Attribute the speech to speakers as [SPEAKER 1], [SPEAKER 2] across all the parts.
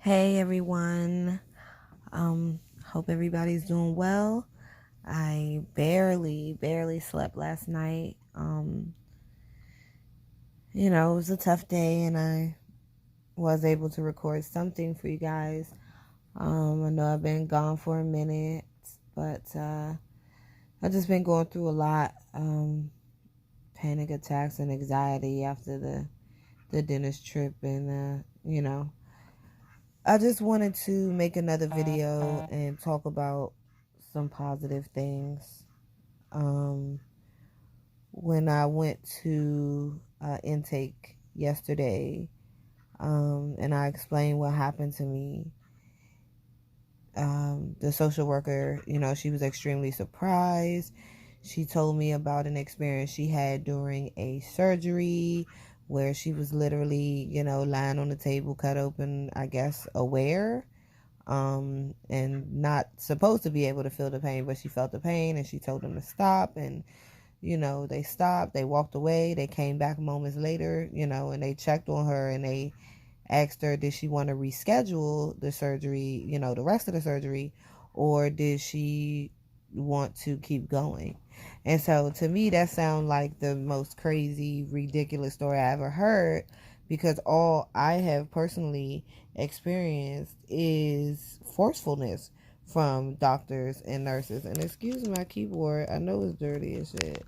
[SPEAKER 1] Hey everyone. Hope everybody's doing well. I barely slept last night. It was a tough day and I was able to record something for you guys. I know I've been gone for a minute, but I've just been going through a lot. Panic attacks and anxiety after the dentist trip and I just wanted to make another video and talk about some positive things. When I went to intake yesterday, and I explained what happened to me, the social worker, she was extremely surprised. She told me about an experience she had during a surgery where she was literally, lying on the table, cut open, I guess, aware, and not supposed to be able to feel the pain, but she felt the pain and she told them to stop. And, they stopped, they walked away, they came back moments later, and they checked on her and they asked her, did she want to reschedule the surgery, the rest of the surgery, or did she want to keep going? And so to me, that sounds like the most crazy, ridiculous story I ever heard, because all I have personally experienced is forcefulness from doctors and nurses. And excuse my keyboard, I know it's dirty as shit.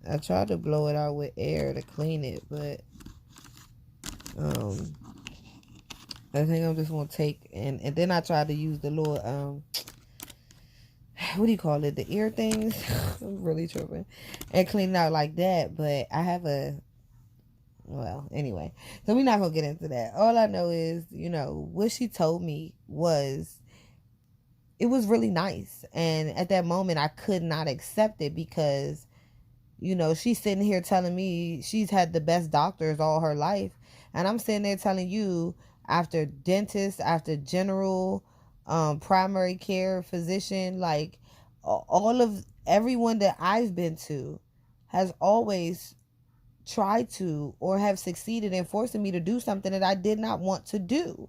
[SPEAKER 1] I tried to blow it out with air to clean it, but I think I'm just gonna take and then I tried to use the little what do you call it, the ear things. I'm really tripping, and clean it out like that. But I have anyway, so we're not gonna get into that. All I know is, what she told me was, it was really nice, and at that moment I could not accept it because she's sitting here telling me she's had the best doctors all her life, and I'm sitting there telling you, after dentist, after general primary care physician, like all of everyone that I've been to has always tried to or have succeeded in forcing me to do something that I did not want to do.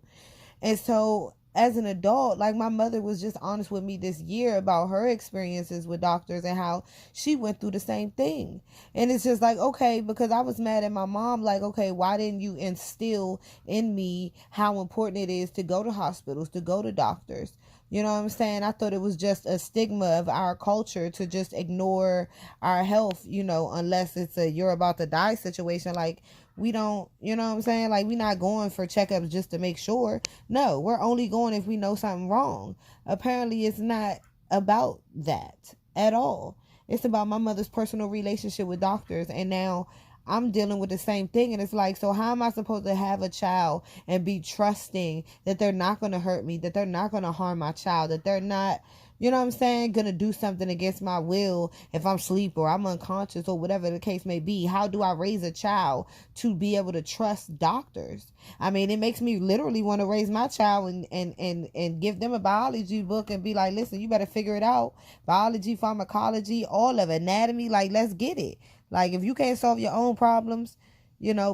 [SPEAKER 1] And so as an adult, like, my mother was just honest with me this year about her experiences with doctors and how she went through the same thing. And it's just like, okay, because I was mad at my mom, like, okay, why didn't you instill in me how important it is to go to hospitals, to go to doctors? You know what I'm saying? I thought it was just a stigma of our culture to just ignore our health, unless it's a you're about to die situation. Like, we don't, you know what I'm saying? Like, we're not going for checkups just to make sure. No, we're only going if we know something wrong. Apparently, it's not about that at all. It's about my mother's personal relationship with doctors. And now I'm dealing with the same thing. And it's like, so how am I supposed to have a child and be trusting that they're not going to hurt me, that they're not going to harm my child, that they're not, you know what I'm saying, gonna do something against my will if I'm asleep or I'm unconscious or whatever the case may be? How do I raise a child to be able to trust doctors? I mean, it makes me literally want to raise my child and give them a biology book and be like, listen, you better figure it out. Biology, pharmacology, all of it, anatomy, like, let's get it. Like, if you can't solve your own problems,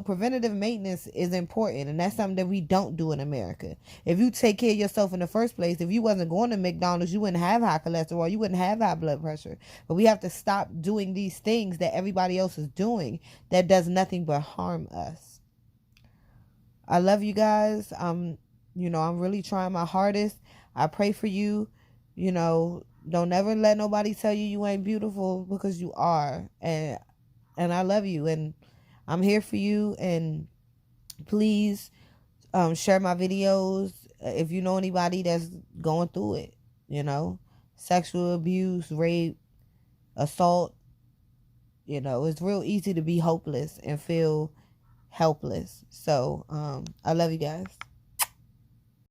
[SPEAKER 1] preventative maintenance is important, and that's something that we don't do in America. If you take care of yourself in the first place, if you wasn't going to McDonald's, you wouldn't have high cholesterol, you wouldn't have high blood pressure. But we have to stop doing these things that everybody else is doing that does nothing but harm us. I love you guys. I'm really trying my hardest. I pray for you. Don't ever let nobody tell you ain't beautiful, because you are. And I love you, and I'm here for you. And please share my videos if you know anybody that's going through it. Sexual abuse, rape, assault. It's real easy to be hopeless and feel helpless. So I love you guys.